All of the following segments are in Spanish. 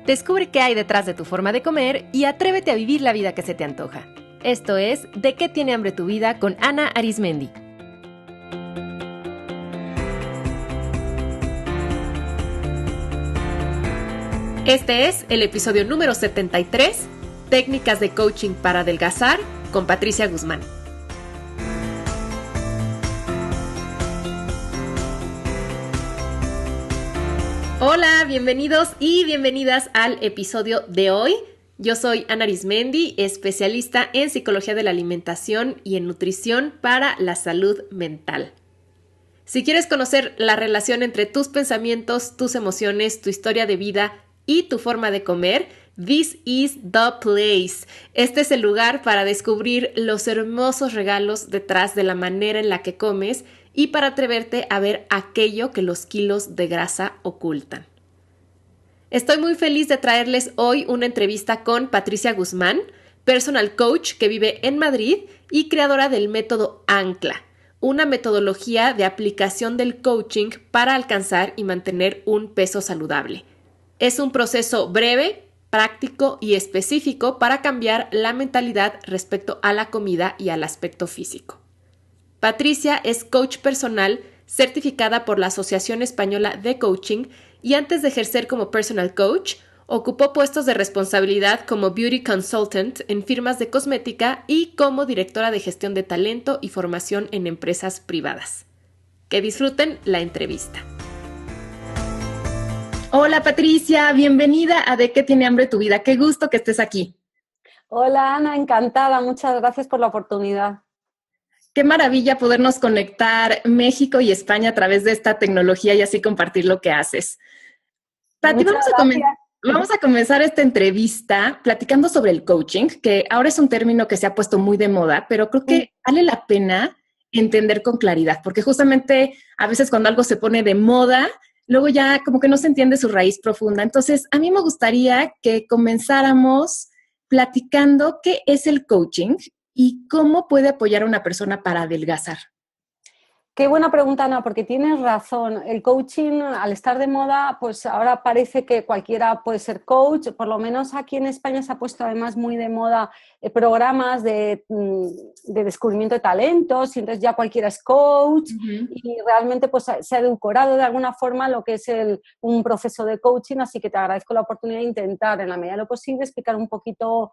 Descubre qué hay detrás de tu forma de comer y atrévete a vivir la vida que se te antoja. Esto es ¿De qué tiene hambre tu vida? Con Ana Arismendi. Este es el episodio número 73, Técnicas de Coaching para Adelgazar, con Patricia Guzmán. Hola, bienvenidos y bienvenidas al episodio de hoy. Yo soy Ana Arismendi, especialista en psicología de la alimentación y en nutrición para la salud mental. Si quieres conocer la relación entre tus pensamientos, tus emociones, tu historia de vida y tu forma de comer, this is the place. Este es el lugar para descubrir los hermosos regalos detrás de la manera en la que comes y para atreverte a ver aquello que los kilos de grasa ocultan. Estoy muy feliz de traerles hoy una entrevista con Patricia Guzmán, personal coach que vive en Madrid y creadora del método Ancla, una metodología de aplicación del coaching para alcanzar y mantener un peso saludable. Es un proceso breve, práctico y específico para cambiar la mentalidad respecto a la comida y al aspecto físico. Patricia es coach personal certificada por la Asociación Española de Coaching y antes de ejercer como personal coach, ocupó puestos de responsabilidad como beauty consultant en firmas de cosmética y como directora de gestión de talento y formación en empresas privadas. Que disfruten la entrevista. Hola Patricia, bienvenida a ¿De qué tiene hambre tu vida? Qué gusto que estés aquí. Hola Ana, encantada, muchas gracias por la oportunidad. Qué maravilla podernos conectar México y España a través de esta tecnología y así compartir lo que haces. Pati, vamos a comenzar esta entrevista platicando sobre el coaching, que ahora es un término que se ha puesto muy de moda, pero creo que vale la pena entender con claridad, porque justamente a veces cuando algo se pone de moda, luego ya como que no se entiende su raíz profunda. Entonces, a mí me gustaría que comenzáramos platicando qué es el coaching y cómo puede apoyar a una persona para adelgazar. Qué buena pregunta, Ana, porque tienes razón. El coaching, al estar de moda, pues ahora parece que cualquiera puede ser coach. Por lo menos aquí en España se ha puesto además muy de moda programas de descubrimiento de talentos y entonces ya cualquiera es coach. Y realmente pues se ha edulcorado de alguna forma lo que es un proceso de coaching, así que te agradezco la oportunidad de intentar en la medida de lo posible explicar un poquito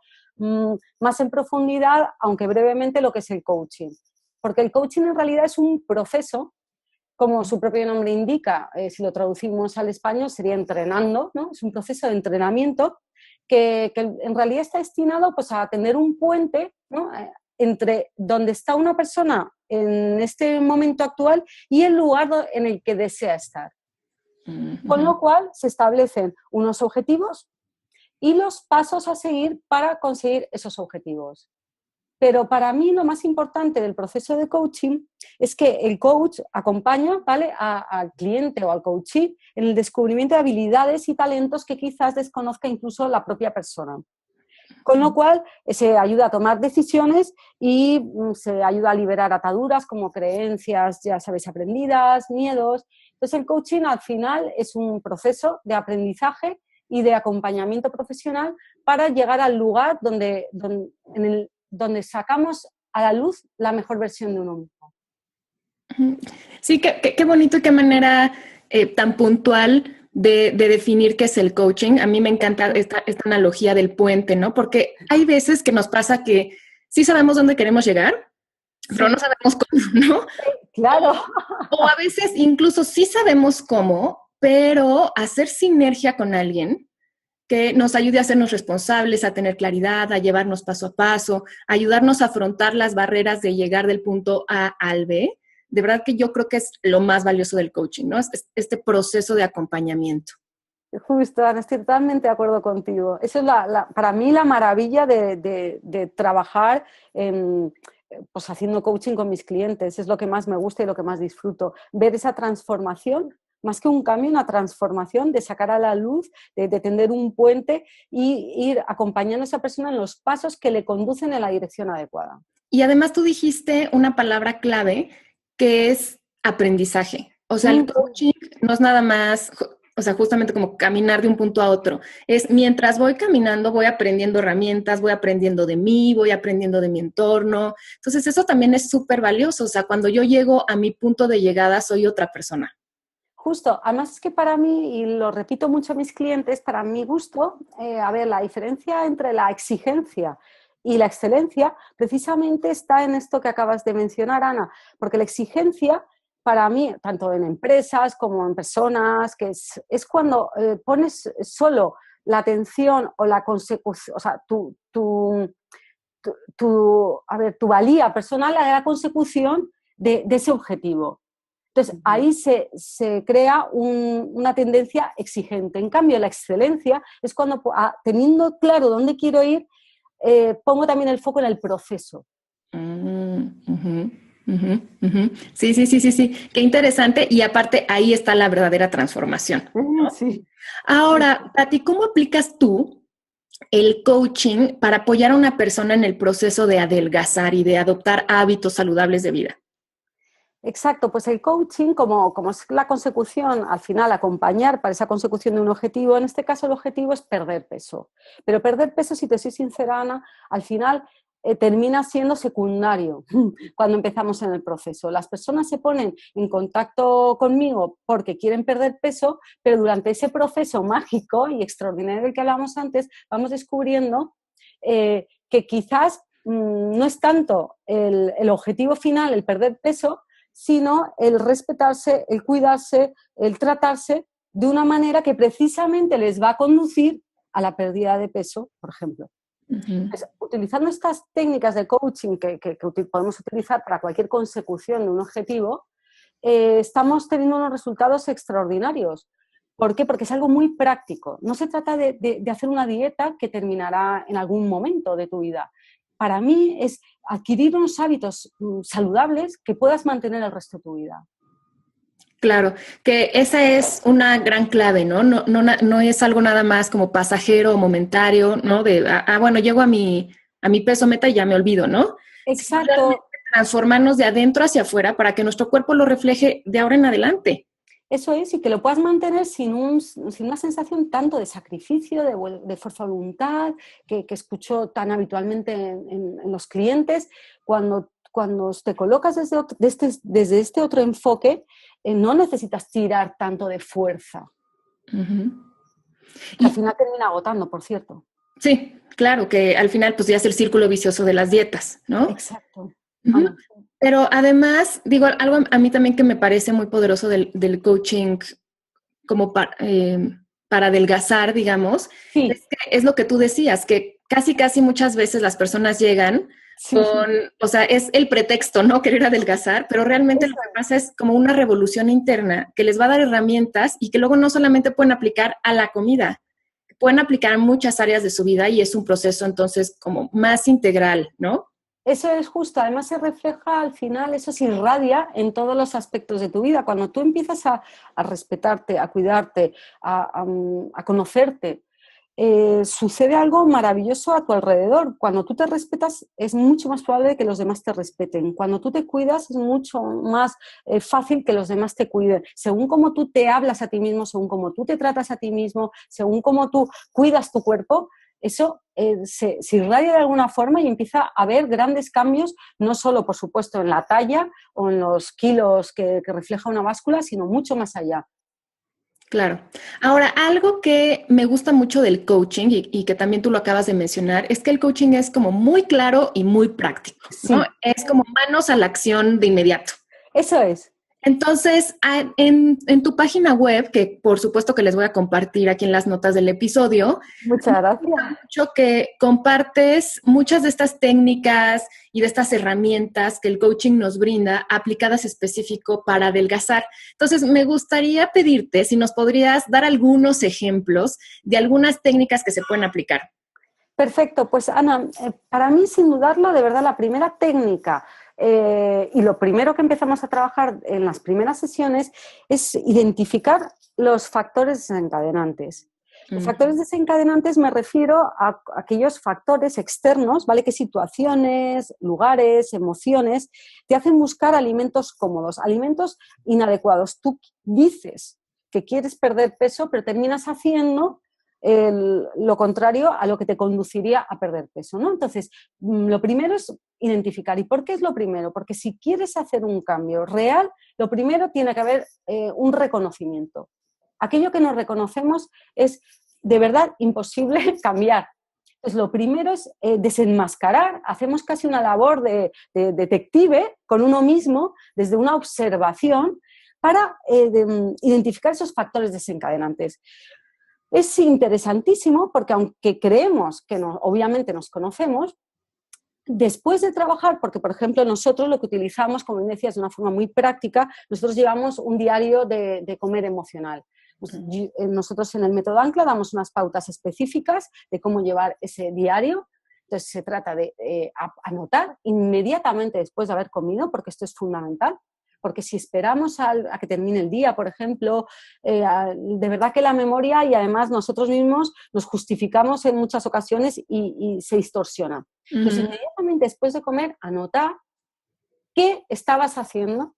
más en profundidad, aunque brevemente, lo que es el coaching. Porque el coaching en realidad es un proceso, como su propio nombre indica, si lo traducimos al español sería entrenando, ¿no? Es un proceso de entrenamiento que en realidad está destinado pues, a tener un puente, ¿no? Entre donde está una persona en este momento actual y el lugar en el que desea estar. Con lo cual se establecen unos objetivos y los pasos a seguir para conseguir esos objetivos. Pero para mí lo más importante del proceso de coaching es que el coach acompaña, ¿vale?, al cliente o al coachee en el descubrimiento de habilidades y talentos que quizás desconozca incluso la propia persona. Con lo cual se ayuda a tomar decisiones y se ayuda a liberar ataduras como creencias, ya sabéis, aprendidas, miedos. Entonces el coaching al final es un proceso de aprendizaje y de acompañamiento profesional para llegar al lugar donde sacamos a la luz la mejor versión de uno mismo. Sí, qué bonito y qué manera tan puntual de definir qué es el coaching. A mí me encanta esta analogía del puente, ¿no? Porque hay veces que nos pasa que sí sabemos dónde queremos llegar, pero no sabemos cómo, ¿no? Claro. O a veces incluso sí sabemos cómo, pero hacer sinergia con alguien que nos ayude a hacernos responsables, a tener claridad, a llevarnos paso a paso, a ayudarnos a afrontar las barreras de llegar del punto A al B. De verdad que yo creo que es lo más valioso del coaching, ¿no? Es este proceso de acompañamiento. Justo, Ana, estoy totalmente de acuerdo contigo. Eso es para mí la maravilla de trabajar pues haciendo coaching con mis clientes. Es lo que más me gusta y lo que más disfruto. Ver esa transformación, más que un cambio, una transformación de sacar a la luz, de tender un puente y ir acompañando a esa persona en los pasos que le conducen en la dirección adecuada. Y además tú dijiste una palabra clave que es aprendizaje. O sea, el coaching no es nada más, o sea, justamente como caminar de un punto a otro. Es mientras voy caminando, voy aprendiendo herramientas, voy aprendiendo de mí, voy aprendiendo de mi entorno. Entonces, eso también es súper valioso. O sea, cuando yo llego a mi punto de llegada, soy otra persona. Justo, además es que para mí, y lo repito mucho a mis clientes, para mi gusto, a ver, la diferencia entre la exigencia y la excelencia precisamente está en esto que acabas de mencionar, Ana, porque la exigencia para mí, tanto en empresas como en personas, que es cuando pones solo la atención o la consecución, o sea, a ver, tu valía personal a la consecución de ese objetivo. Entonces, ahí se crea una tendencia exigente. En cambio, la excelencia es cuando, teniendo claro dónde quiero ir, pongo también el foco en el proceso. Sí, sí, sí, sí, sí. Qué interesante. Y aparte, ahí está la verdadera transformación, ¿no? Sí. Ahora, Tati, ¿cómo aplicas tú el coaching para apoyar a una persona en el proceso de adelgazar y de adoptar hábitos saludables de vida? Exacto, pues el coaching, como es la consecución, al final acompañar para esa consecución de un objetivo, en este caso el objetivo es perder peso. Pero perder peso, si te soy sincera, Ana, al final termina siendo secundario cuando empezamos en el proceso. Las personas se ponen en contacto conmigo porque quieren perder peso, pero durante ese proceso mágico y extraordinario del que hablábamos antes, vamos descubriendo que quizás no es tanto el objetivo final, el perder peso, sino el respetarse, el cuidarse, el tratarse de una manera que precisamente les va a conducir a la pérdida de peso, por ejemplo. Entonces, utilizando estas técnicas de coaching que podemos utilizar para cualquier consecución de un objetivo, estamos teniendo unos resultados extraordinarios. ¿Por qué? Porque es algo muy práctico. No se trata de hacer una dieta que terminará en algún momento de tu vida. Para mí es adquirir unos hábitos saludables que puedas mantener el resto de tu vida. Claro, que esa es una gran clave, ¿no? No es algo nada más como pasajero o momentario, ¿no? Bueno, llego a mi peso meta y ya me olvido, ¿no? Sino realmente Exacto. transformarnos de adentro hacia afuera para que nuestro cuerpo lo refleje de ahora en adelante. Eso es, y que lo puedas mantener sin una sensación tanto de sacrificio, de fuerza de voluntad, que escucho tan habitualmente en los clientes. Cuando te colocas desde este otro enfoque, no necesitas tirar tanto de fuerza, que al final termina agotando, por cierto. Sí, claro, que al final pues ya es el círculo vicioso de las dietas, ¿no? Exacto. Uh-huh. Ana. Pero además, digo, algo a mí también que me parece muy poderoso del coaching como para adelgazar, digamos, Sí, es que es lo que tú decías, que casi muchas veces las personas llegan sí. o sea, es el pretexto, ¿no? Querer adelgazar, pero realmente lo Eso que pasa es como una revolución interna que les va a dar herramientas y que luego no solamente pueden aplicar a la comida, pueden aplicar a muchas áreas de su vida y es un proceso entonces como más integral, ¿no? Eso es justo, además se refleja al final, eso se irradia en todos los aspectos de tu vida. Cuando tú empiezas a respetarte, a cuidarte, a conocerte, sucede algo maravilloso a tu alrededor. Cuando tú te respetas es mucho más probable que los demás te respeten. Cuando tú te cuidas es mucho más fácil que los demás te cuiden. Según cómo tú te hablas a ti mismo, según cómo tú te tratas a ti mismo, según cómo tú cuidas tu cuerpo, eso se irradia de alguna forma y empieza a haber grandes cambios, no solo, por supuesto, en la talla o en los kilos que refleja una báscula, sino mucho más allá. Claro. Ahora, algo que me gusta mucho del coaching y que también tú lo acabas de mencionar, es que el coaching es como muy claro y muy práctico, ¿no? Sí, Es como manos a la acción de inmediato. eso es. Entonces, en tu página web, que por supuesto que les voy a compartir aquí en las notas del episodio, Muchas gracias. mucho que compartes muchas de estas técnicas y de estas herramientas que el coaching nos brinda aplicadas específico para adelgazar. Entonces, me gustaría pedirte si nos podrías dar algunos ejemplos de algunas técnicas que se pueden aplicar. Perfecto, pues Ana, para mí sin dudarlo, de verdad, la primera técnica y lo primero que empezamos a trabajar en las primeras sesiones es identificar los factores desencadenantes. Los factores desencadenantes me refiero a aquellos factores externos, ¿vale? Que situaciones, lugares, emociones te hacen buscar alimentos cómodos, alimentos inadecuados. Tú dices que quieres perder peso, pero terminas haciendo lo contrario a lo que te conduciría a perder peso, ¿no? Entonces, lo primero es identificar. ¿Y por qué es lo primero? Porque si quieres hacer un cambio real, lo primero tiene que haber un reconocimiento. Aquello que nos reconocemos es de verdad imposible cambiar. Entonces, lo primero es desenmascarar. Hacemos casi una labor de detective con uno mismo desde una observación para identificar esos factores desencadenantes. Es interesantísimo porque aunque creemos que obviamente nos conocemos, después de trabajar, porque por ejemplo nosotros lo que utilizamos, como decías, de una forma muy práctica, nosotros llevamos un diario de comer emocional. Nosotros en el método Ancla damos unas pautas específicas de cómo llevar ese diario. Entonces se trata de anotar inmediatamente después de haber comido, porque esto es fundamental. Porque si esperamos a que termine el día, por ejemplo, de verdad que la memoria y además nosotros mismos nos justificamos en muchas ocasiones y se distorsiona. Entonces, inmediatamente después de comer, anotar qué estabas haciendo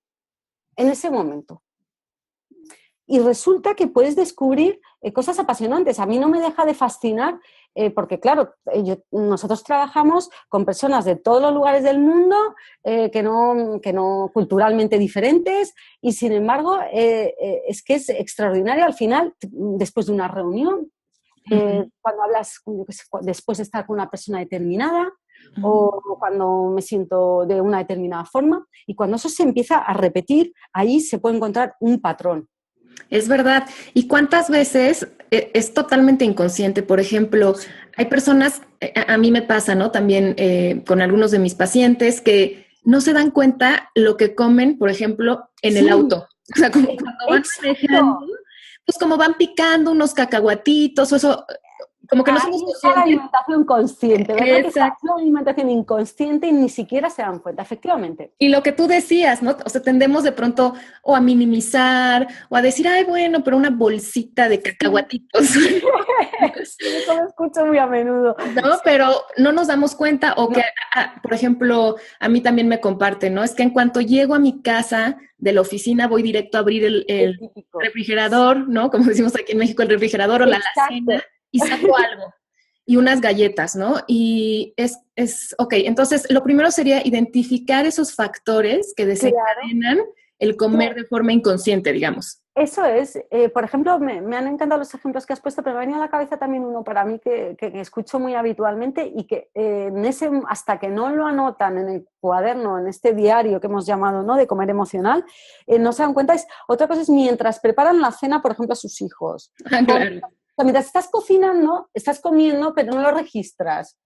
en ese momento. Y resulta que puedes descubrir cosas apasionantes. A mí no me deja de fascinar porque, claro, nosotros trabajamos con personas de todos los lugares del mundo, que no culturalmente diferentes, y sin embargo es que es extraordinario al final, después de una reunión, cuando hablas, después de estar con una persona determinada, o cuando me siento de una determinada forma, y cuando eso se empieza a repetir, ahí se puede encontrar un patrón. Es verdad. ¿Y cuántas veces es totalmente inconsciente? Por ejemplo, hay personas, a mí me pasa, ¿no? También con algunos de mis pacientes que no se dan cuenta lo que comen, por ejemplo, en el auto. O sea, como cuando van manejando, pues como van picando unos cacahuatitos o eso, como que no somos conscientes. La alimentación consciente, ¿verdad? Exacto. Que es una alimentación inconsciente y ni siquiera se dan cuenta, efectivamente. Y lo que tú decías, ¿no? O sea, tendemos de pronto o a minimizar o a decir, ay, bueno, pero una bolsita de cacahuatitos. Sí, eso lo escucho muy a menudo. No, pero no nos damos cuenta o que, por ejemplo, a mí también me comparte, ¿no? Es que en cuanto llego a mi casa de la oficina voy directo a abrir el refrigerador, ¿no? Como decimos aquí en México, el refrigerador o la alacena y saco algo. Y unas galletas, ¿no? Y ok, entonces lo primero sería identificar esos factores que desencadenan el comer de forma inconsciente, digamos. Eso es. Por ejemplo, me han encantado los ejemplos que has puesto, pero me ha venido a la cabeza también uno para mí que escucho muy habitualmente y que hasta que no lo anotan en el cuaderno, en este diario que hemos llamado, ¿no?, de comer emocional, no se dan cuenta. Otra cosa es mientras preparan la cena, por ejemplo, a sus hijos. Claro. O sea, mientras estás cocinando, estás comiendo, pero no lo registras.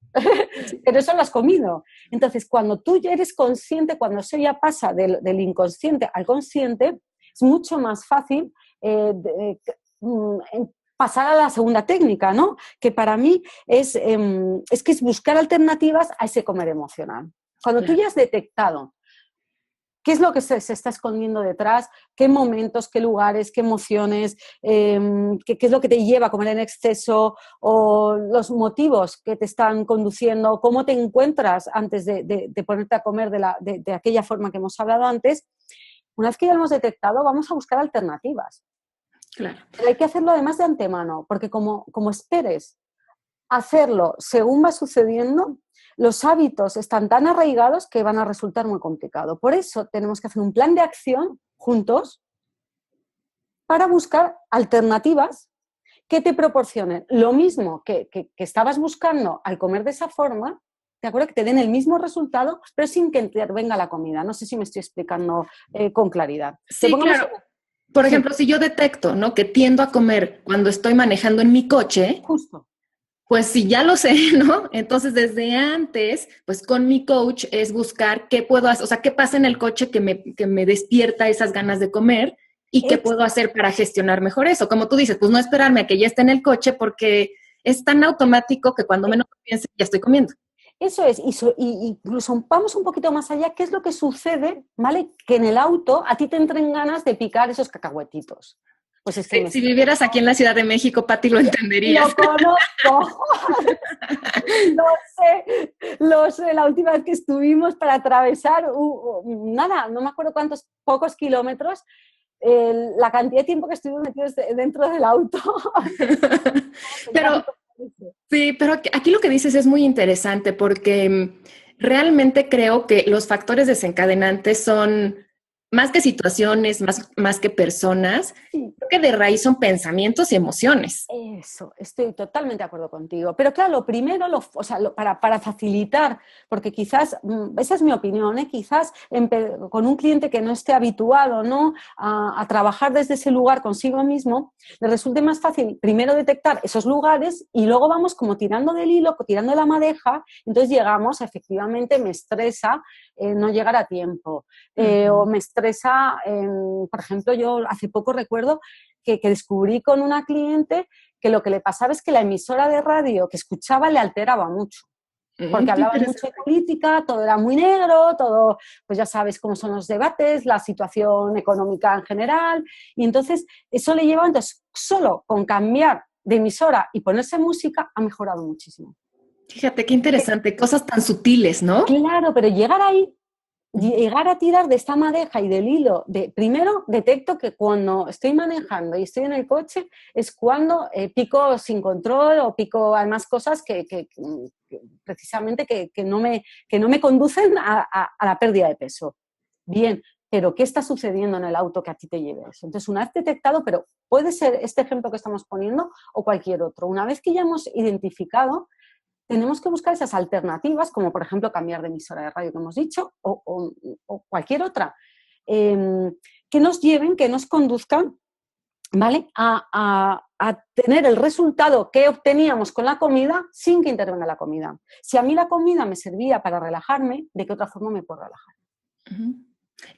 Pero eso lo has comido. Entonces, cuando tú ya eres consciente, cuando eso ya pasa del inconsciente al consciente, es mucho más fácil pasar a la segunda técnica, ¿no? Que para mí es que es buscar alternativas a ese comer emocional. Cuando tú ya has detectado qué es lo que se está escondiendo detrás, qué momentos, qué lugares, qué emociones, qué es lo que te lleva a comer en exceso, o los motivos que te están conduciendo, cómo te encuentras antes de ponerte a comer de aquella forma que hemos hablado antes. Una vez que ya lo hemos detectado, vamos a buscar alternativas. Claro. Pero hay que hacerlo además de antemano, porque como esperes hacerlo según va sucediendo, los hábitos están tan arraigados que van a resultar muy complicado. Por eso tenemos que hacer un plan de acción juntos para buscar alternativas que te proporcionen lo mismo que estabas buscando al comer de esa forma, ¿de acuerdo? Que te den el mismo resultado, pero sin que intervenga la comida. No sé si me estoy explicando con claridad. Sí, claro. Por ejemplo, si yo detecto, ¿no?, que tiendo a comer cuando estoy manejando en mi coche, justo, pues si ya lo sé, ¿no? Entonces, desde antes, pues con mi coach es buscar qué puedo hacer, o sea, qué pasa en el coche que me despierta esas ganas de comer y qué puedo hacer para gestionar mejor eso. Como tú dices, pues no esperarme a que ya esté en el coche porque es tan automático que cuando menos piense ya estoy comiendo. Eso es, y incluso vamos un poquito más allá, ¿qué es lo que sucede, ¿vale? Que en el auto a ti te entren ganas de picar esos cacahuetitos. Pues es que si vivieras aquí en la Ciudad de México, Pati, lo entenderías. Lo conozco. Lo sé. La última vez que estuvimos para atravesar, nada, no me acuerdo cuántos, pocos kilómetros, la cantidad de tiempo que estuvimos metidos dentro del auto. Pero sí, pero aquí lo que dices es muy interesante porque realmente creo que los factores desencadenantes son más que situaciones, más que personas, Sí. creo que de raíz son pensamientos y emociones. Eso, estoy totalmente de acuerdo contigo. Pero claro, lo primero, o sea, para facilitar, porque quizás, esa es mi opinión, ¿eh? Quizás con un cliente que no esté habituado, ¿no? a trabajar desde ese lugar consigo mismo, le resulte más fácil primero detectar esos lugares y luego vamos como tirando del hilo, tirando de la madeja, entonces llegamos, efectivamente, me estresa no llegar a tiempo. O me estresa, por ejemplo, yo hace poco recuerdo que descubrí con una cliente que lo que le pasaba es que la emisora de radio que escuchaba le alteraba mucho, porque hablaban mucho de política, todo era muy negro, todo, pues ya sabes cómo son los debates, la situación económica en general, y entonces eso le llevaba, entonces solo con cambiar de emisora y ponerse música ha mejorado muchísimo. Fíjate qué interesante, cosas tan sutiles, ¿no? Claro, pero llegar a tirar de esta madeja y del hilo, primero detecto que cuando estoy manejando y estoy en el coche es cuando pico sin control o pico además cosas que precisamente que no me conducen a la pérdida de peso. Bien, pero ¿qué está sucediendo en el auto que a ti te lleve eso? Entonces, una vez detectado, pero puede ser este ejemplo que estamos poniendo o cualquier otro, una vez que ya hemos identificado, tenemos que buscar esas alternativas, como por ejemplo cambiar de emisora de radio que hemos dicho, o cualquier otra, que nos lleven, que nos conduzcan, ¿vale? A tener el resultado que obteníamos con la comida sin que intervenga la comida. Si a mí la comida me servía para relajarme, ¿de qué otra forma me puedo relajar?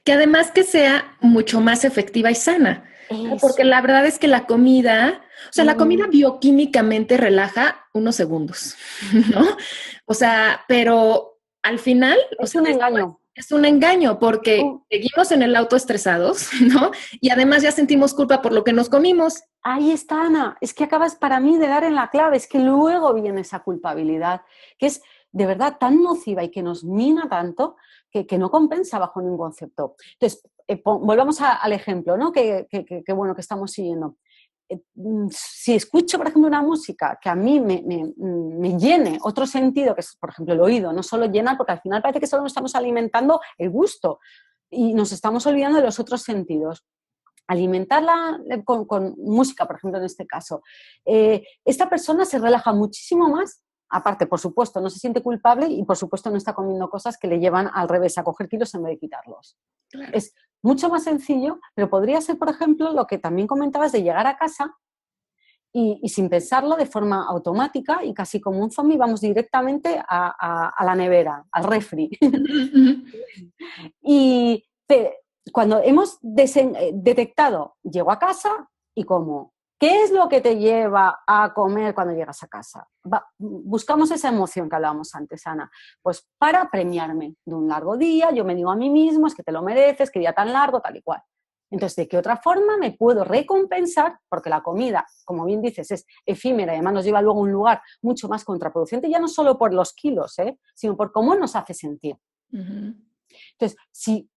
Que además que sea mucho más efectiva y sana. Eso. Porque la verdad es que la comida, o sea, la comida bioquímicamente relaja unos segundos, ¿no? O sea, pero al final... Es un engaño. Es un engaño porque seguimos en el auto estresados, ¿no? Y además ya sentimos culpa por lo que nos comimos. Ahí está, Ana. Es que acabas para mí de dar en la clave. Es que luego viene esa culpabilidad, que es de verdad tan nociva y que nos mina tanto que no compensa bajo ningún concepto. Entonces, volvamos al ejemplo, ¿no? Bueno, que estamos siguiendo. Si escucho, por ejemplo, una música que a mí me llene otro sentido, que es, por ejemplo, el oído, no solo llena, porque al final parece que solo nos estamos alimentando el gusto y nos estamos olvidando de los otros sentidos. Alimentarla con música, por ejemplo, en este caso. Esta persona se relaja muchísimo más, aparte, por supuesto, no se siente culpable y, por supuesto, no está comiendo cosas que le llevan al revés, a coger kilos en vez de quitarlos. Claro. Es mucho más sencillo, pero podría ser, por ejemplo, lo que también comentabas de llegar a casa y sin pensarlo, de forma automática y casi como un zombie, vamos directamente a la nevera, al refri. Y cuando hemos detectado, llego a casa y como, ¿qué es lo que te lleva a comer cuando llegas a casa? Buscamos esa emoción que hablábamos antes, Ana. Pues para premiarme de un largo día, yo me digo a mí mismo, es que te lo mereces, qué día tan largo, tal y cual. Entonces, ¿de qué otra forma me puedo recompensar? Porque la comida, como bien dices, es efímera y además nos lleva luego a un lugar mucho más contraproducente, ya no solo por los kilos, sino por cómo nos hace sentir. Entonces,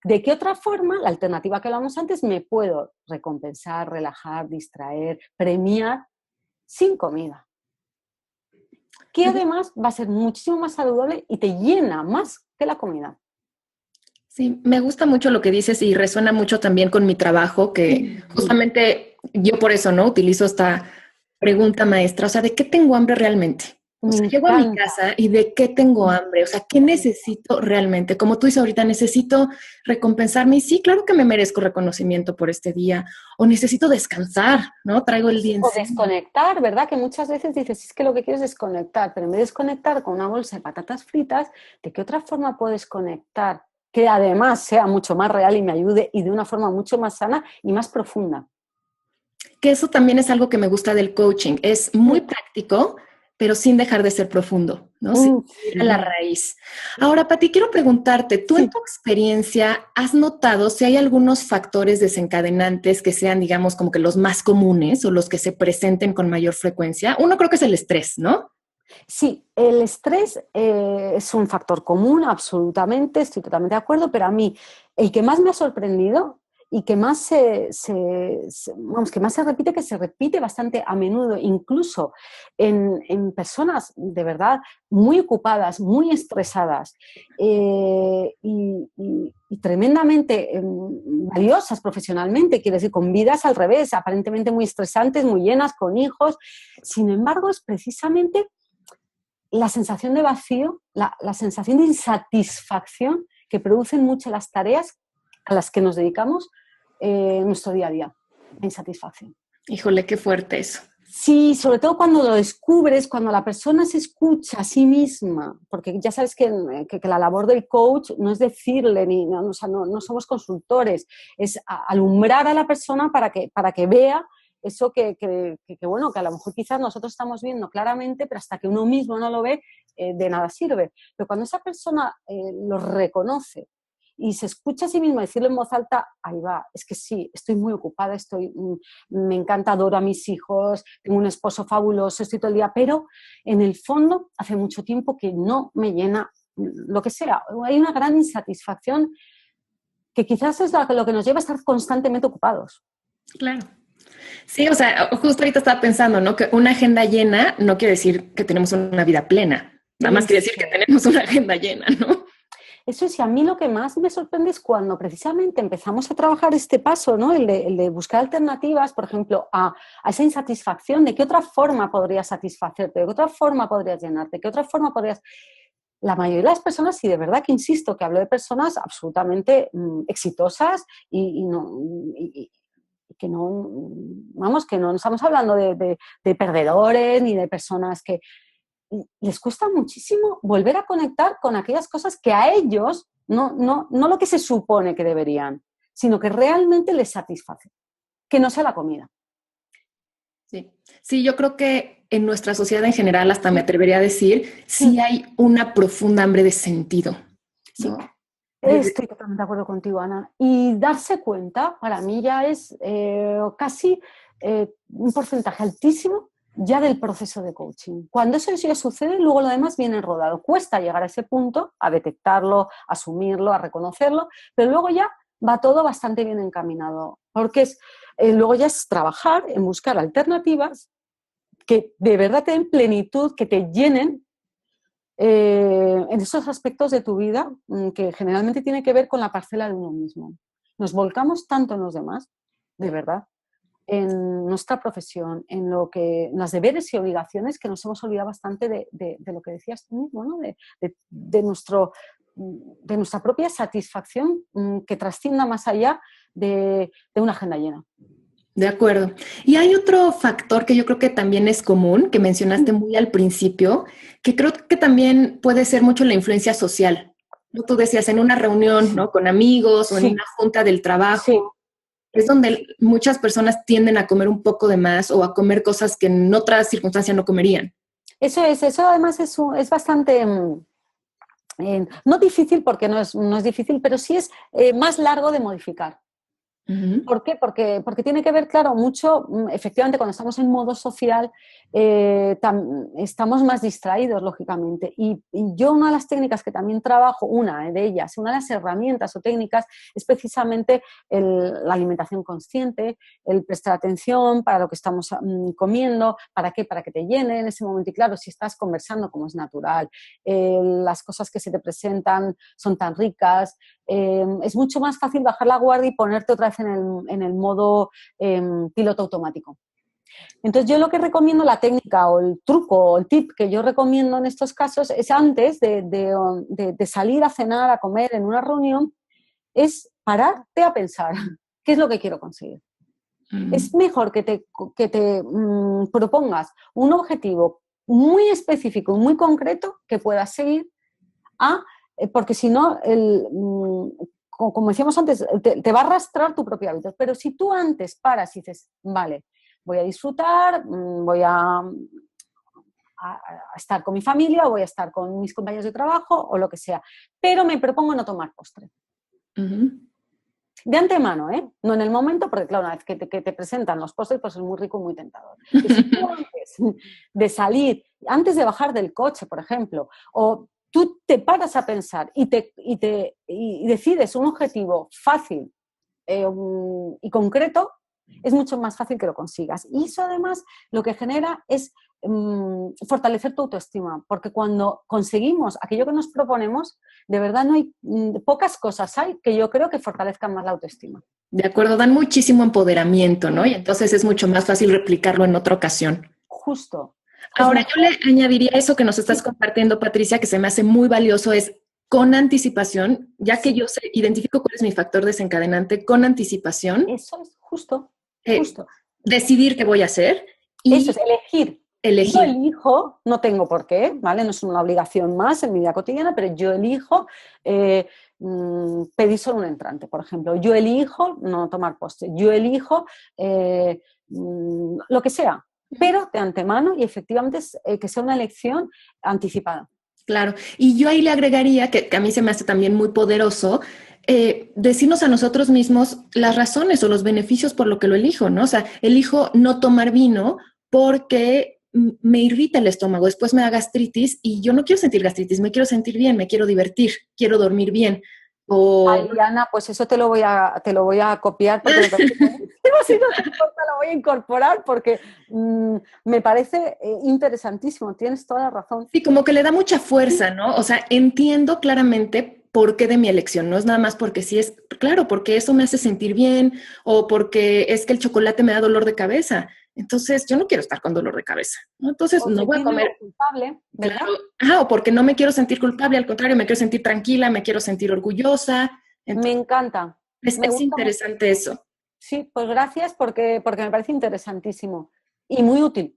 ¿de qué otra forma, la alternativa que hablamos antes, me puedo recompensar, relajar, distraer, premiar sin comida? Que además va a ser muchísimo más saludable y te llena más que la comida. Sí, me gusta mucho lo que dices y resuena mucho también con mi trabajo, que justamente yo por eso, ¿no? Utilizo esta pregunta maestra, o sea, ¿de qué tengo hambre realmente? O sea, llego a mi casa y ¿de qué tengo hambre? O sea, ¿qué necesito realmente? Como tú dices ahorita, necesito recompensarme y sí, claro que me merezco reconocimiento por este día o necesito descansar, ¿no? Traigo el día o desconectar, ¿verdad? Que muchas veces dices, es que lo que quiero es desconectar, pero en vez de desconectar con una bolsa de patatas fritas, ¿de qué otra forma puedes conectar? Que además sea mucho más real y me ayude y de una forma mucho más sana y más profunda. Que eso también es algo que me gusta del coaching. Es muy práctico, pero sin dejar de ser profundo, ¿no? Sin ir a la raíz. Ahora, Pati, quiero preguntarte, ¿tú en tu experiencia has notado si hay algunos factores desencadenantes que sean, digamos, como que los más comunes o los que se presenten con mayor frecuencia? Uno creo que es el estrés, ¿no? Sí, el estrés es un factor común, absolutamente, estoy totalmente de acuerdo, pero a mí el que más me ha sorprendido y vamos, que más se repite, que se repite bastante a menudo, incluso en personas de verdad muy ocupadas, muy estresadas y tremendamente valiosas profesionalmente, quiero decir, con vidas al revés, aparentemente muy estresantes, muy llenas, con hijos. Sin embargo, es precisamente la sensación de vacío, la sensación de insatisfacción que producen mucho las tareas a las que nos dedicamos en nuestro día a día. La insatisfacción. Híjole, qué fuerte eso. Sí, sobre todo cuando lo descubres, cuando la persona se escucha a sí misma, porque ya sabes que la labor del coach no es decirle, o sea, no somos consultores, es alumbrar a la persona para que vea eso bueno, que a lo mejor quizás nosotros estamos viendo claramente, pero hasta que uno mismo no lo ve, de nada sirve. Pero cuando esa persona lo reconoce y se escucha a sí misma decirlo en voz alta, ahí va, es que sí, estoy muy ocupada, me encanta, adoro a mis hijos, tengo un esposo fabuloso, estoy todo el día, pero en el fondo hace mucho tiempo que no me llena lo que sea. Hay una gran insatisfacción que quizás es lo que nos lleva a estar constantemente ocupados. Claro. Sí, o sea, justo ahorita estaba pensando, ¿no? Que una agenda llena no quiere decir que tenemos una vida plena. Nada más quiere decir que tenemos una agenda llena, ¿no? Eso sí, a mí lo que más me sorprende es cuando precisamente empezamos a trabajar este paso, ¿no? El de buscar alternativas, por ejemplo, a esa insatisfacción, de qué otra forma podrías satisfacerte, de qué otra forma podrías llenarte, de qué otra forma podrías... La mayoría de las personas, y de verdad que insisto, que hablo de personas absolutamente exitosas y que no, vamos, que no estamos hablando de perdedores ni de personas que les cuesta muchísimo volver a conectar con aquellas cosas que a ellos, no lo que se supone que deberían, sino que realmente les satisface, que no sea la comida. Sí, yo creo que en nuestra sociedad en general, hasta me atrevería a decir, sí hay una profunda hambre de sentido, ¿no? Sí. Estoy totalmente de acuerdo contigo, Ana. Y darse cuenta, para mí ya es casi un porcentaje altísimo ya del proceso de coaching. Cuando eso ya sucede, luego lo demás viene rodado. Cuesta llegar a ese punto, a detectarlo, a asumirlo, a reconocerlo, pero luego ya va todo bastante bien encaminado. Porque luego ya es trabajar en buscar alternativas que de verdad te den plenitud, que te llenen en esos aspectos de tu vida que generalmente tiene que ver con la parcela de uno mismo. Nos volcamos tanto en los demás, de verdad, en nuestra profesión, en los deberes y obligaciones, que nos hemos olvidado bastante de lo que decías tú mismo, ¿no? de nuestra propia satisfacción que trascienda más allá de una agenda llena. De acuerdo. Y hay otro factor que yo creo que también es común, que mencionaste muy al principio, que creo que también puede ser mucho la influencia social. ¿No? Tú decías en una reunión, ¿no? Con amigos o en una junta del trabajo, es donde muchas personas tienden a comer un poco de más o a comer cosas que en otras circunstancias no comerían. Eso además es bastante... no difícil, porque no es difícil, pero sí es más largo de modificar. ¿Por qué? Porque tiene que ver, claro, mucho, efectivamente, cuando estamos en modo social, estamos más distraídos, lógicamente. Y yo una de las técnicas que también trabajo, una de ellas, una de las herramientas o técnicas, es precisamente la alimentación consciente, el prestar atención para lo que estamos comiendo. ¿Para qué? Para que te llene en ese momento. Y claro, si estás conversando como es natural, las cosas que se te presentan son tan ricas, es mucho más fácil bajar la guardia y ponerte otra vez en el modo piloto automático. Entonces yo lo que recomiendo, la técnica o el truco o el tip que yo recomiendo en estos casos es antes de salir a cenar, a comer en una reunión, es pararte a pensar qué es lo que quiero conseguir. Es mejor que te propongas un objetivo muy específico, muy concreto que puedas seguir porque si no, como decíamos antes, te va a arrastrar tu propio hábito. Pero si tú antes paras y dices, vale, voy a disfrutar, voy a estar con mi familia, o voy a estar con mis compañeros de trabajo o lo que sea, pero me propongo no tomar postre. De antemano, no en el momento, porque claro, una vez que te presentan los postres, pues es muy rico y muy tentador. Y si tú antes de salir, antes de bajar del coche, por ejemplo, o tú te paras a pensar y decides un objetivo fácil y concreto, es mucho más fácil que lo consigas. Y eso además lo que genera es fortalecer tu autoestima, porque cuando conseguimos aquello que nos proponemos, de verdad no hay pocas cosas hay que yo creo que fortalezcan más la autoestima. De acuerdo, dan muchísimo empoderamiento, ¿no? Y entonces es mucho más fácil replicarlo en otra ocasión. Justo. Es Ahora, mejor. yo le añadiría eso que nos estás compartiendo, Patricia, que se me hace muy valioso, es con anticipación, ya que yo identifico cuál es mi factor desencadenante, con anticipación, Eso es justo, eh, justo. decidir qué voy a hacer Eso y es elegir. Yo elegir. elijo, no tengo por qué, ¿vale? No es una obligación más en mi vida cotidiana, pero yo elijo pedir solo un entrante, por ejemplo. Yo elijo no tomar postre. Yo elijo lo que sea, pero de antemano y efectivamente que sea una elección anticipada. Claro, y yo ahí le agregaría que a mí se me hace también muy poderoso decirnos a nosotros mismos las razones o los beneficios por lo que lo elijo, ¿no? O sea, elijo no tomar vino porque me irrita el estómago, después me da gastritis y yo no quiero sentir gastritis, me quiero sentir bien, me quiero divertir, quiero dormir bien. O... Ay, Ana, pues eso te lo voy a copiar porque me parece buenísimo. Si no te importa, lo voy a incorporar porque me parece interesantísimo. Tienes toda la razón. Sí, como que le da mucha fuerza, ¿no? O sea, entiendo claramente por qué de mi elección. No es nada más porque sí es, claro, porque eso me hace sentir bien o porque es que el chocolate me da dolor de cabeza. Entonces, yo no quiero estar con dolor de cabeza, ¿no? Entonces, O no voy a sentirme comer, culpable, ¿verdad? claro. Ah, o porque no me quiero sentir culpable, al contrario, me quiero sentir tranquila, me quiero sentir orgullosa. Me Entonces, encanta. Me es gusta mucho. interesante eso. Sí, pues gracias porque me parece interesantísimo y muy útil.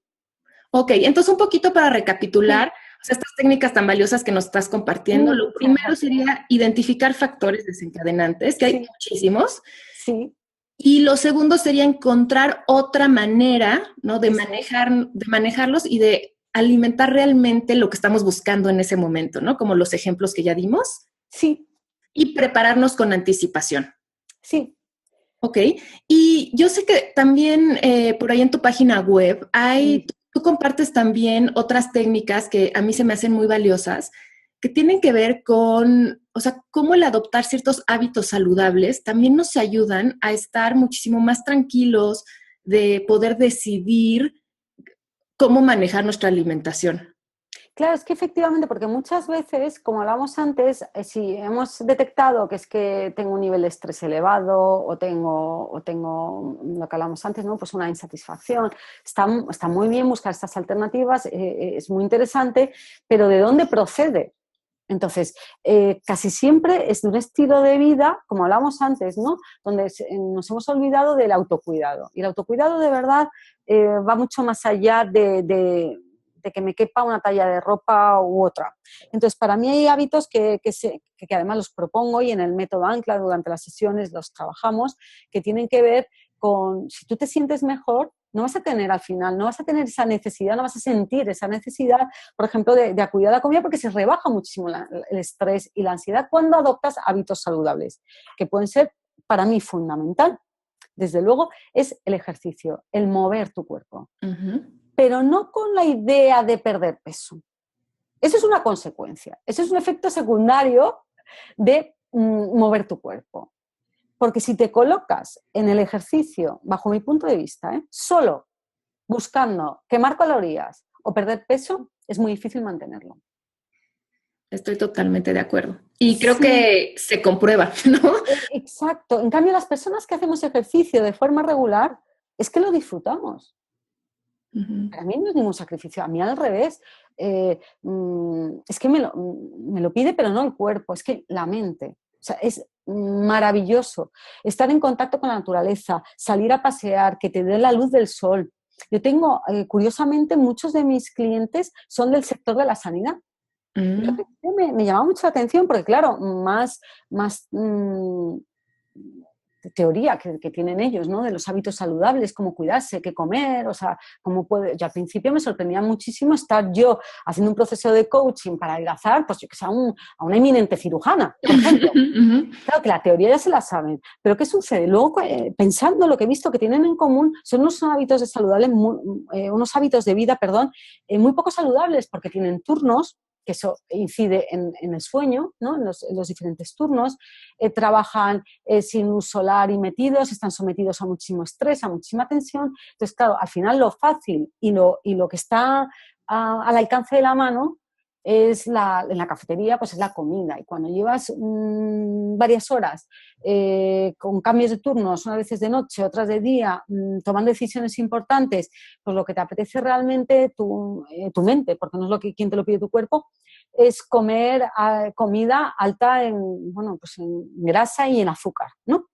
Ok, entonces un poquito para recapitular, Sí, o sea, estas técnicas tan valiosas que nos estás compartiendo, lo muchas primero gracias. sería identificar factores desencadenantes, que hay Sí, muchísimos, sí, y lo segundo sería encontrar otra manera, ¿no? eso es. De manejarlos y de alimentar realmente lo que estamos buscando en ese momento, ¿no? Como los ejemplos que ya dimos, Sí, y prepararnos con anticipación. sí. Ok, y yo sé que también por ahí en tu página web hay, Mm. tú compartes también otras técnicas que a mí se me hacen muy valiosas, que tienen que ver con, o sea, cómo el adoptar ciertos hábitos saludables también nos ayudan a estar muchísimo más tranquilos, de poder decidir cómo manejar nuestra alimentación. Claro, es que efectivamente, porque muchas veces, como hablábamos antes, si hemos detectado que es que tengo un nivel de estrés elevado o tengo lo que hablamos antes, ¿no? Pues una insatisfacción, está muy bien buscar estas alternativas, es muy interesante, pero ¿de dónde procede? Entonces, casi siempre es de un estilo de vida, como hablamos antes, ¿no? Donde nos hemos olvidado del autocuidado. Y el autocuidado de verdad va mucho más allá de que me quepa una talla de ropa u otra. Entonces, para mí hay hábitos que además los propongo y en el método Ancla durante las sesiones los trabajamos, que tienen que ver con si tú te sientes mejor, no vas a tener al final, no vas a tener esa necesidad, no vas a sentir esa necesidad, por ejemplo, de acudir a la comida porque se rebaja muchísimo el estrés y la ansiedad cuando adoptas hábitos saludables, que pueden ser para mí fundamental. Desde luego, es el ejercicio, el mover tu cuerpo, Ujú. pero no con la idea de perder peso. Eso es una consecuencia, eso es un efecto secundario de mover tu cuerpo. Porque si te colocas en el ejercicio, bajo mi punto de vista, solo buscando quemar calorías o perder peso, es muy difícil mantenerlo. Estoy totalmente de acuerdo. Y creo Sí, que se comprueba, ¿no? exacto. En cambio, las personas que hacemos ejercicio de forma regular, es que lo disfrutamos. Ujú. Para mí no es ningún sacrificio, a mí al revés. Es que me lo pide, pero no el cuerpo, es que la mente. O sea, es maravilloso estar en contacto con la naturaleza, salir a pasear, que te dé la luz del sol. Yo tengo, curiosamente, muchos de mis clientes son del sector de la sanidad. Y al Mm. principio me llamaba mucho la atención porque, claro, más teoría que tienen ellos, ¿no? De los hábitos saludables, cómo cuidarse, qué comer, o sea, cómo puede... Yo al principio me sorprendía muchísimo estar yo haciendo un proceso de coaching para adelgazar, pues yo que sé, a una eminente cirujana, por ejemplo. Ujú. Claro que la teoría ya se la saben, pero ¿qué sucede? Luego, pensando lo que he visto que tienen en común, son unos hábitos de unos hábitos de vida, perdón, muy poco saludables porque tienen turnos. que eso incide en el sueño, ¿no? En los diferentes turnos, trabajan sin luz solar y metidos, están sometidos a muchísimo estrés, a muchísima tensión. Entonces, claro, al final lo fácil y lo que está al alcance de la mano es en la cafetería, pues es la comida. Y cuando llevas varias horas con cambios de turnos, unas veces de noche, otras de día, tomando decisiones importantes, pues lo que te apetece realmente tu mente, porque no es lo que quien te lo pide tu cuerpo, es comer comida alta en, bueno, pues en grasa y en azúcar, ¿no?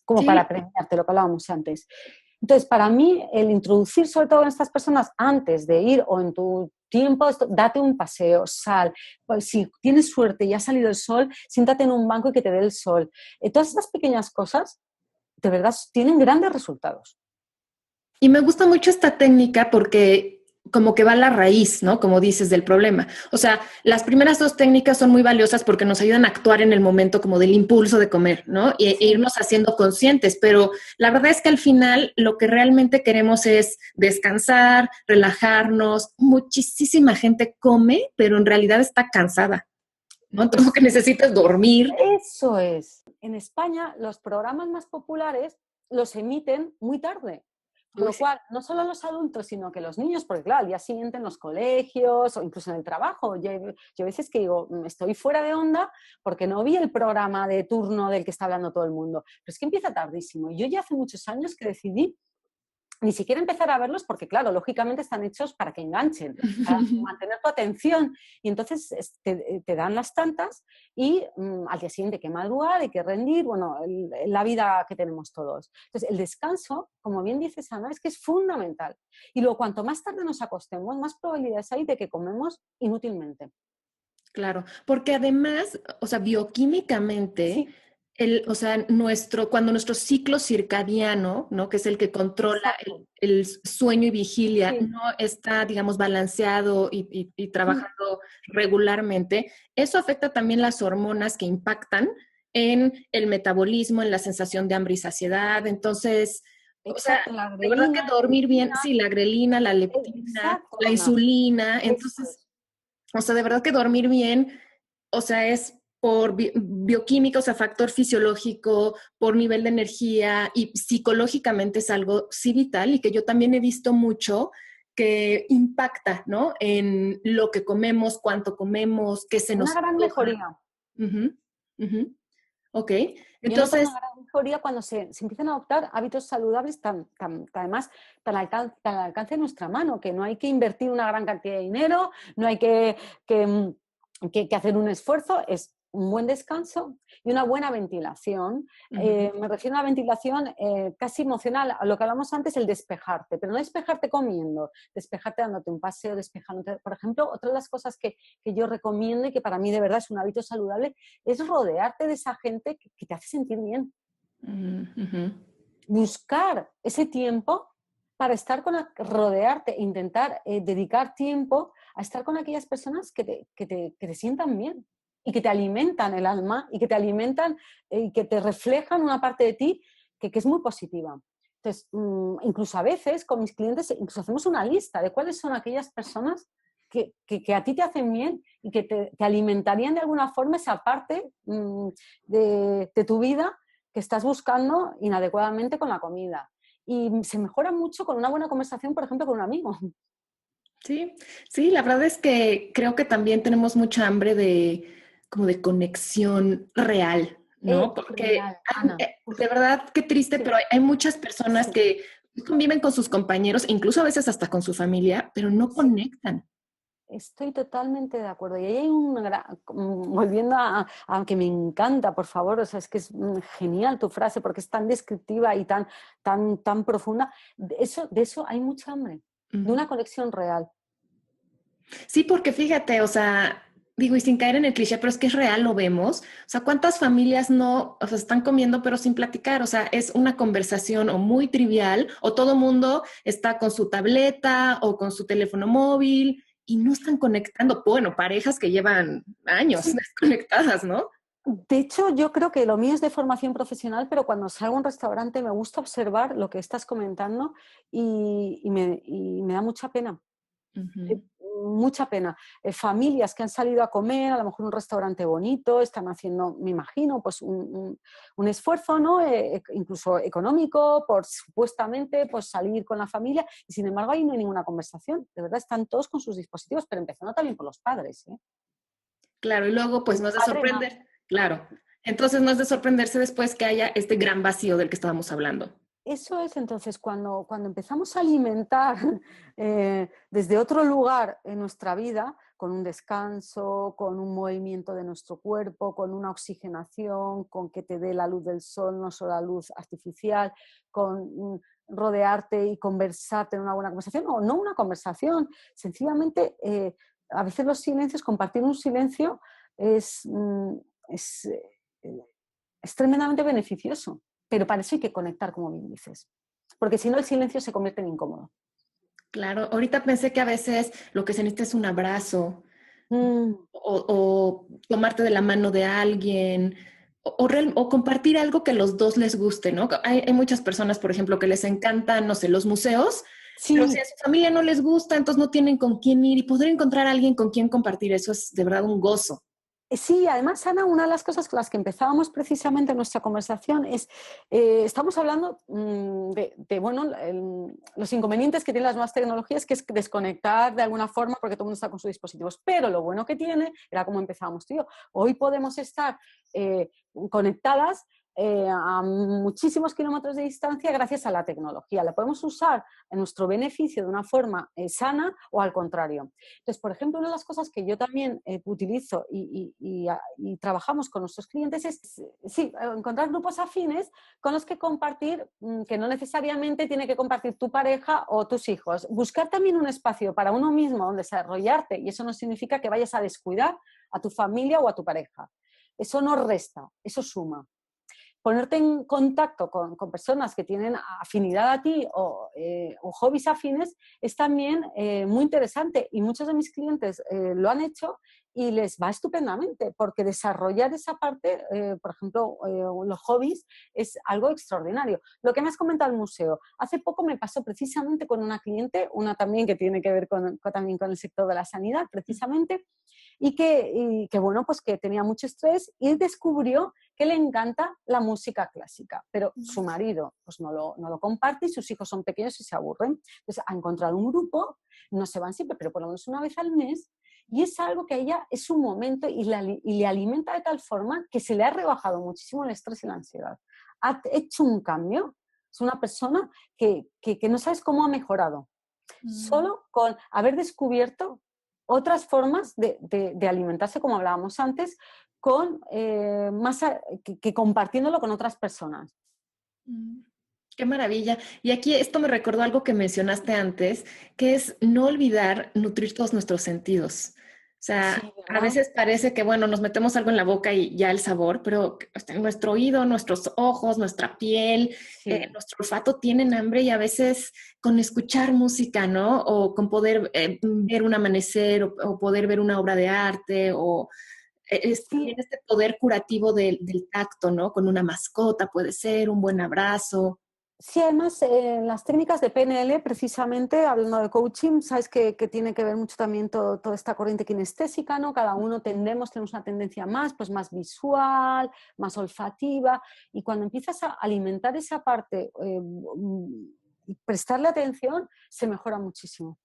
Como Sí, para premiarte, lo que hablábamos antes. Entonces, para mí, el introducir sobre todo en estas personas antes de ir o en tu tiempo, date un paseo, sal. Pues, si tienes suerte y ha salido el sol, siéntate en un banco y que te dé el sol. Todas estas pequeñas cosas, de verdad, tienen grandes resultados. y me gusta mucho esta técnica porque como que va a la raíz, ¿no? Como dices, del problema. O sea, las primeras dos técnicas son muy valiosas porque nos ayudan a actuar en el momento como del impulso de comer, ¿no? E Sí. irnos haciendo conscientes, pero la verdad es que al final lo que realmente queremos es descansar, relajarnos. Muchísima gente come, pero en realidad está cansada, ¿no? Entonces lo Pues que necesita es dormir. eso es. En España, los programas más populares los emiten muy tarde. Con Uy, lo sí. cual, no solo los adultos, sino que los niños, porque claro, al día siguiente en los colegios o incluso en el trabajo, yo a veces que digo, estoy fuera de onda porque no vi el programa de turno del que está hablando todo el mundo. Pero es que empieza tardísimo. Y yo ya hace muchos años que decidí ni siquiera empezar a verlos porque, claro, lógicamente están hechos para que enganchen, para mantener tu atención. Y entonces te dan las tantas y al día siguiente hay que madrugar, hay que rendir, bueno, la vida que tenemos todos. Entonces, el descanso, como bien dices, Ana, es que es fundamental. Y luego, cuanto más tarde nos acostemos, más probabilidades hay de que comemos inútilmente. Claro, porque además, o sea, bioquímicamente, Sí, o sea, cuando nuestro ciclo circadiano, ¿no? Que es el que controla exacto. el sueño y vigilia, Sí. no está, digamos, balanceado y trabajando regularmente, eso afecta también las hormonas que impactan en el metabolismo, en la sensación de hambre y saciedad. Entonces, o sea, Exacto, la de verdad que grelina, la dormir bien, leptina, sí, la grelina, la leptina, exacto, la Ana, insulina, eso entonces es. o sea, de verdad que dormir bien, o sea, es por bioquímica, o sea, factor fisiológico, por nivel de energía y psicológicamente es algo sí vital y que yo también he visto mucho que impacta, ¿no? En lo que comemos, cuánto comemos, qué se Una nos gran antoja. mejoría. Ujú, ujú. Ok, Yo noto una entonces, gran mejoría cuando se empiezan a adoptar hábitos saludables además tan al alcance de nuestra mano, que no hay que invertir una gran cantidad de dinero, no hay que, que hacer un esfuerzo, es un buen descanso y una buena ventilación. ujú, Me refiero a una ventilación casi emocional, a lo que hablamos antes, el despejarte, pero no despejarte comiendo, despejarte dándote un paseo, despejándote. Por ejemplo, otra de las cosas que yo recomiendo y que para mí de verdad es un hábito saludable es rodearte de esa gente que te hace sentir bien. ujú. Buscar ese tiempo para estar rodearte, intentar dedicar tiempo a estar con aquellas personas que te sientan bien y que te alimentan el alma y que te alimentan y que te reflejan una parte de ti que es muy positiva. Entonces, incluso a veces con mis clientes, incluso hacemos una lista de cuáles son aquellas personas que a ti te hacen bien y que te alimentarían de alguna forma esa parte de tu vida que estás buscando inadecuadamente con la comida. Y se mejora mucho con una buena conversación, por ejemplo, con un amigo. Sí, sí, la verdad es que creo que también tenemos mucha hambre de como de conexión real, ¿no? Porque Real, Ana. de verdad, qué triste, Sí, pero hay muchas personas sí, que conviven con sus compañeros, incluso a veces hasta con su familia, pero no sí. conectan. Estoy totalmente de acuerdo. Y ahí hay volviendo a que me encanta, por favor, o sea, es que es genial tu frase porque es tan descriptiva y tan profunda. De eso hay mucha hambre, de Ujú. una conexión real. Sí, porque fíjate, o sea, digo, y sin caer en el cliché, pero es que es real, lo vemos. O sea, ¿cuántas familias no, o sea, están comiendo pero sin platicar? O sea, es una conversación o muy trivial, o todo mundo está con su tableta o con su teléfono móvil y no están conectando. Bueno, parejas que llevan años Sí. desconectadas, ¿no? De hecho, yo creo que lo mío es de formación profesional, pero cuando salgo a un restaurante me gusta observar lo que estás comentando y me da mucha pena. Eh, Ujú. mucha pena. Familias que han salido a comer, a lo mejor en un restaurante bonito, están haciendo, me imagino, pues un esfuerzo, ¿no? Incluso económico, por supuestamente pues, salir con la familia, y sin embargo ahí no hay ninguna conversación. De verdad, están todos con sus dispositivos, pero empezando también por los padres, ¿eh? Claro, y luego pues no es de Padre, sorprender, claro. Entonces no es de sorprenderse después que haya este gran vacío del que estábamos hablando. eso es entonces cuando empezamos a alimentar desde otro lugar en nuestra vida, con un descanso, con un movimiento de nuestro cuerpo, con una oxigenación, con que te dé la luz del sol, no solo la luz artificial, con rodearte y conversar, tener una buena conversación, o no una conversación, sencillamente a veces los silencios, compartir un silencio es, es, es tremendamente beneficioso. Pero para eso hay que conectar, como bien dices. Porque si no, el silencio se convierte en incómodo. Claro, ahorita pensé que a veces lo que se necesita es un abrazo Mm, o tomarte de la mano de alguien o compartir algo que los dos les guste, ¿no? Hay muchas personas, por ejemplo, que les encantan, no sé, los museos, pero si sí, a su familia no les gusta, entonces no tienen con quién ir y poder encontrar a alguien con quien compartir eso es de verdad un gozo. sí, además, Ana, una de las cosas con las que empezábamos precisamente nuestra conversación es, estamos hablando bueno, los inconvenientes que tienen las nuevas tecnologías, que es desconectar de alguna forma porque todo el mundo está con sus dispositivos, pero lo bueno que tiene, era como empezábamos tú y yo, hoy podemos estar conectadas a muchísimos kilómetros de distancia gracias a la tecnología. La podemos usar en nuestro beneficio de una forma sana o al contrario. Entonces, por ejemplo, una de las cosas que yo también utilizo y trabajamos con nuestros clientes es, sí, encontrar grupos afines con los que compartir, que no necesariamente tiene que compartir tu pareja o tus hijos. Buscar también un espacio para uno mismo donde desarrollarte, y eso no significa que vayas a descuidar a tu familia o a tu pareja. Eso no resta, eso suma. Ponerte en contacto con personas que tienen afinidad a ti o hobbies afines es también muy interesante, y muchos de mis clientes lo han hecho y les va estupendamente, porque desarrollar esa parte, por ejemplo, los hobbies, es algo extraordinario. Lo que me has comentado el museo, hace poco me pasó precisamente con una cliente, una también que tiene que ver también con el sector de la sanidad, precisamente, y que bueno, pues que tenía mucho estrés y descubrió que le encanta la música clásica, pero su marido pues no lo comparte y sus hijos son pequeños y se aburren. Entonces ha encontrado un grupo, no se van siempre, pero por lo menos una vez al mes, y es algo que a ella es un momento y le alimenta de tal forma que se le ha rebajado muchísimo el estrés y la ansiedad. Ha hecho un cambio, es una persona que no sabes cómo ha mejorado, solo con haber descubierto otras formas de alimentarse, como hablábamos antes, con más que compartiéndolo con otras personas. Mm, Qué maravilla. Y aquí esto me recordó algo que mencionaste antes, que es no olvidar nutrir todos nuestros sentidos. O Sí, sea, a ¿verdad? veces parece que, bueno, nos metemos algo en la boca y ya el sabor, pero hasta nuestro oído, nuestros ojos, nuestra piel, Sí. nuestro olfato tienen hambre y a veces con escuchar música, ¿no? O con poder ver un amanecer o poder ver una obra de arte o es Sí, también este poder curativo del tacto, ¿no? Con una mascota puede ser, un buen abrazo. sí, además, las técnicas de PNL, precisamente, hablando de coaching, sabes que tiene que ver mucho también toda esta corriente kinestésica, ¿no? Cada uno tenemos una tendencia más, pues más visual, más olfativa, y cuando empiezas a alimentar esa parte y prestarle atención, se mejora muchísimo.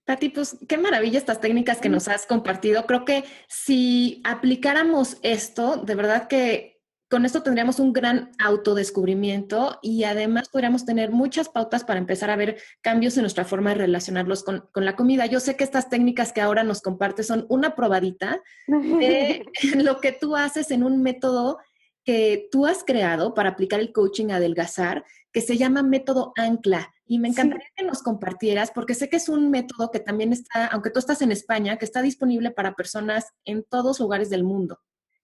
Pati, pues qué maravilla estas técnicas que nos has compartido. Creo que si aplicáramos esto, de verdad que con esto tendríamos un gran autodescubrimiento y además podríamos tener muchas pautas para empezar a ver cambios en nuestra forma de relacionarlos con la comida. Yo sé que estas técnicas que ahora nos compartes son una probadita de lo que tú haces en un método que tú has creado para aplicar el coaching a adelgazar, que se llama método Ancla. Y me Sí, encantaría que nos compartieras, porque sé que es un método que también está, aunque tú estás en España, que está disponible para personas en todos lugares del mundo.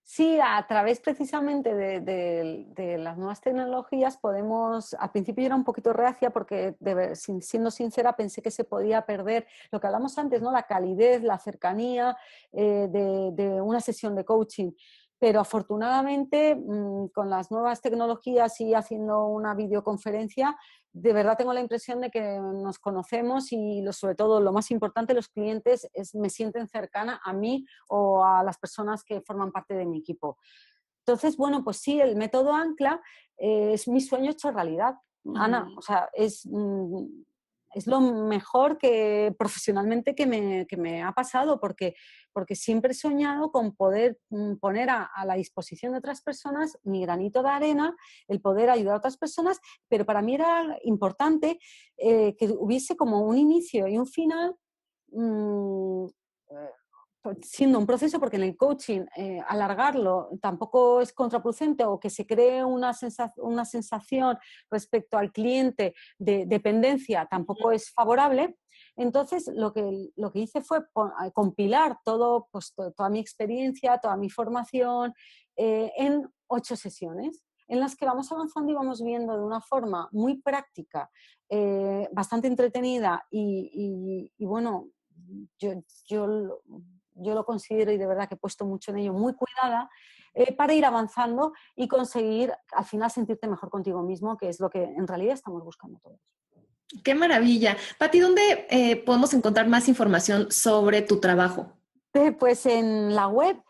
sí, a través precisamente de las nuevas tecnologías podemos, al principio yo era un poquito reacia porque, siendo sincera, pensé que se podía perder lo que hablamos antes, ¿no? La calidez, la cercanía de una sesión de coaching. pero afortunadamente con las nuevas tecnologías y haciendo una videoconferencia, de verdad tengo la impresión de que nos conocemos y sobre todo lo más importante, los clientes me sienten cercana a mí o a las personas que forman parte de mi equipo. Entonces, bueno, pues sí, el método Ancla es mi sueño hecho realidad, Ana. O sea, es lo mejor que profesionalmente que me ha pasado, porque siempre he soñado con poder poner a la disposición de otras personas mi granito de arena, el poder ayudar a otras personas, pero para mí era importante que hubiese como un inicio y un final. mmm, Siendo un proceso, porque en el coaching alargarlo tampoco es contraproducente, o que se cree una sensación respecto al cliente de dependencia tampoco es favorable. Entonces, lo que hice fue compilar todo, pues, toda mi experiencia, toda mi formación en 8 sesiones en las que vamos avanzando y vamos viendo de una forma muy práctica, bastante entretenida y bueno, yo lo considero, y de verdad que he puesto mucho en ello, muy cuidada, para ir avanzando y conseguir al final sentirte mejor contigo mismo, que es lo que en realidad estamos buscando todos. ¡Qué maravilla! Pati, ¿dónde podemos encontrar más información sobre tu trabajo? Pues en la web,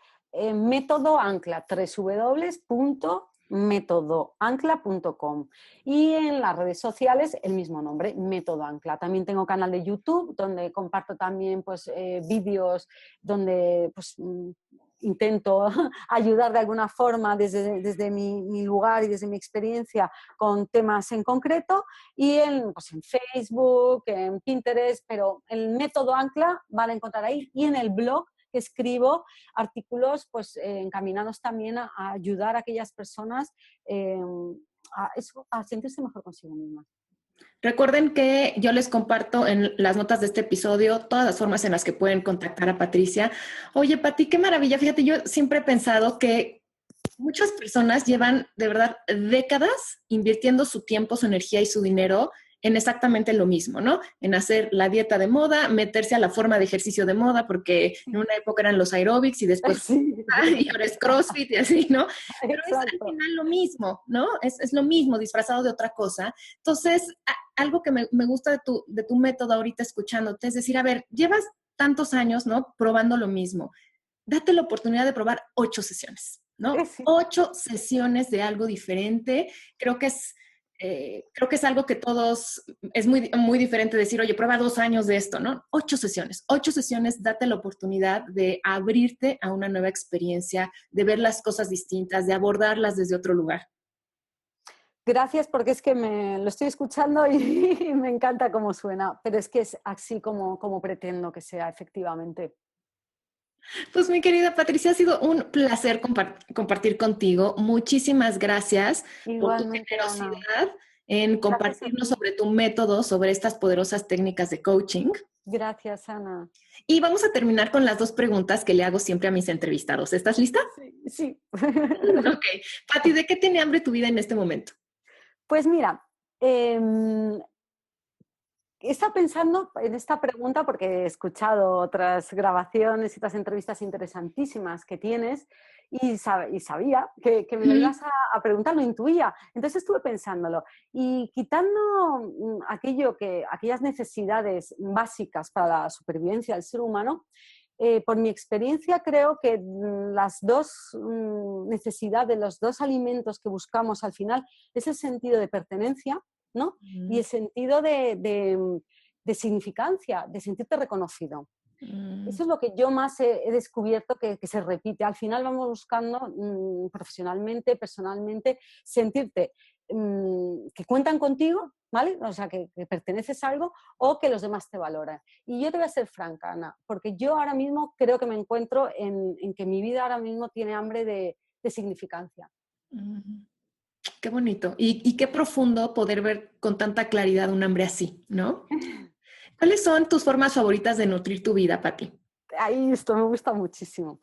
Método Ancla, www.metodoancla.com, y en las redes sociales el mismo nombre, Método Ancla. También tengo canal de YouTube donde comparto también pues, vídeos donde pues, intento ayudar de alguna forma desde mi lugar y desde mi experiencia con temas en concreto, y pues en Facebook, en Pinterest, pero el Método Ancla van a encontrar ahí, y en el blog que escribo artículos pues, encaminados también a ayudar a aquellas personas a sentirse mejor consigo mismas. Recuerden que yo les comparto en las notas de este episodio todas las formas en las que pueden contactar a Patricia. Oye, Pati, qué maravilla. Fíjate, yo siempre he pensado que muchas personas llevan de verdad décadas invirtiendo su tiempo, su energía y su dinero en exactamente lo mismo, ¿no? En hacer la dieta de moda, meterse a la forma de ejercicio de moda, porque en una época eran los aeróbics y después sí. y ahora es CrossFit y así, ¿no? Pero es al Exacto. final lo mismo, ¿no? Es lo mismo disfrazado de otra cosa. Entonces, algo que me gusta de tu método ahorita escuchándote es decir, a ver, llevas tantos años, ¿no? Probando lo mismo. Date la oportunidad de probar 8 sesiones, ¿no? Sí. 8 sesiones de algo diferente. Creo que es algo que todos, es muy, muy diferente decir, oye, prueba 2 años de esto, ¿no? 8 sesiones, date la oportunidad de abrirte a una nueva experiencia, de ver las cosas distintas, de abordarlas desde otro lugar. Gracias, porque es que lo estoy escuchando y me encanta cómo suena, pero es que es así como pretendo que sea, efectivamente. Pues mi querida Patricia, ha sido un placer compartir contigo. Muchísimas gracias por tu Igualmente, Ana. generosidad en Gracias a compartirnos ti. sobre tu método, sobre estas poderosas técnicas de coaching. Gracias, Ana. Y vamos a terminar con las 2 preguntas que le hago siempre a mis entrevistados. ¿Estás lista? Sí, sí. Ok. Pati, ¿de qué tiene hambre tu vida en este momento? Pues mira, he estado pensando en esta pregunta porque he escuchado otras grabaciones y otras entrevistas interesantísimas que tienes, y sabía que me lo ibas a preguntar, lo intuía. Entonces estuve pensándolo, y quitando aquellas necesidades básicas para la supervivencia del ser humano, por mi experiencia creo que las dos necesidades, los dos alimentos que buscamos al final es el sentido de pertenencia, ¿no? Y el sentido de significancia, de sentirte reconocido. Eso es lo que yo más he descubierto que se repite. Al final vamos buscando profesionalmente, personalmente, sentirte que cuentan contigo, ¿vale? O sea, que perteneces a algo, o que los demás te valoran. Y yo te voy a ser franca, Ana, porque yo ahora mismo creo que me encuentro en que mi vida ahora mismo tiene hambre de significancia. Qué bonito y qué profundo poder ver con tanta claridad un hambre así, ¿no? ¿Cuáles son tus formas favoritas de nutrir tu vida, Pati? Ahí esto me gusta muchísimo.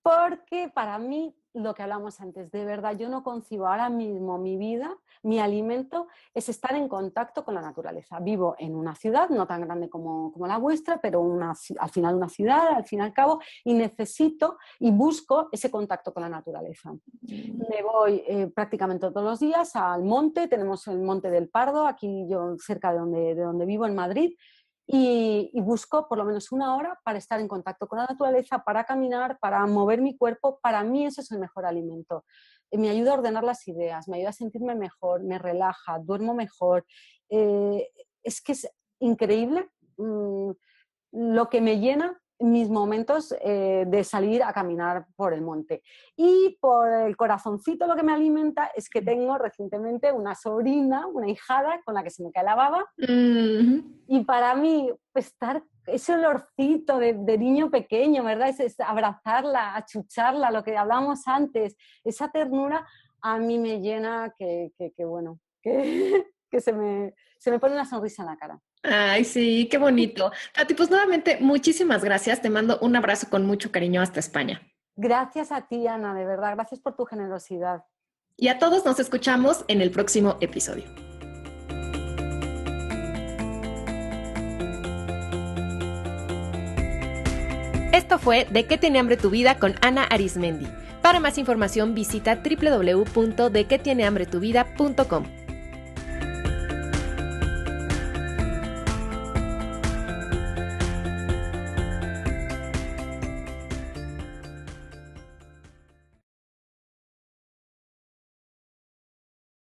Porque para mí, lo que hablamos antes, de verdad, yo no concibo ahora mismo mi vida, mi alimento, es estar en contacto con la naturaleza. Vivo en una ciudad, no tan grande como la vuestra, pero al final una ciudad, al fin y al cabo, y necesito y busco ese contacto con la naturaleza. Me voy prácticamente todos los días al monte, tenemos el Monte del Pardo, aquí yo cerca de donde vivo, en Madrid, y busco por lo menos una hora para estar en contacto con la naturaleza, para caminar, para mover mi cuerpo. Para mí ese es el mejor alimento. Me ayuda a ordenar las ideas, me ayuda a sentirme mejor, me relaja, duermo mejor. Es que es increíble lo que me llena mis momentos de salir a caminar por el monte. Y por el corazoncito lo que me alimenta es que tengo recientemente una sobrina, una hijada con la que se me cae la baba. Y para mí estar ese olorcito de niño pequeño, ¿verdad? Es abrazarla, achucharla, lo que hablábamos antes, esa ternura a mí me llena bueno, que se me pone una sonrisa en la cara. Ay, sí, qué bonito. Tati, pues nuevamente, muchísimas gracias. Te mando un abrazo con mucho cariño hasta España. Gracias a ti, Ana, de verdad. Gracias por tu generosidad. Y a todos nos escuchamos en el próximo episodio. Esto fue ¿De qué tiene hambre tu vida? Con Ana Arismendi. Para más información visita www.dequetienehambretuvida.com.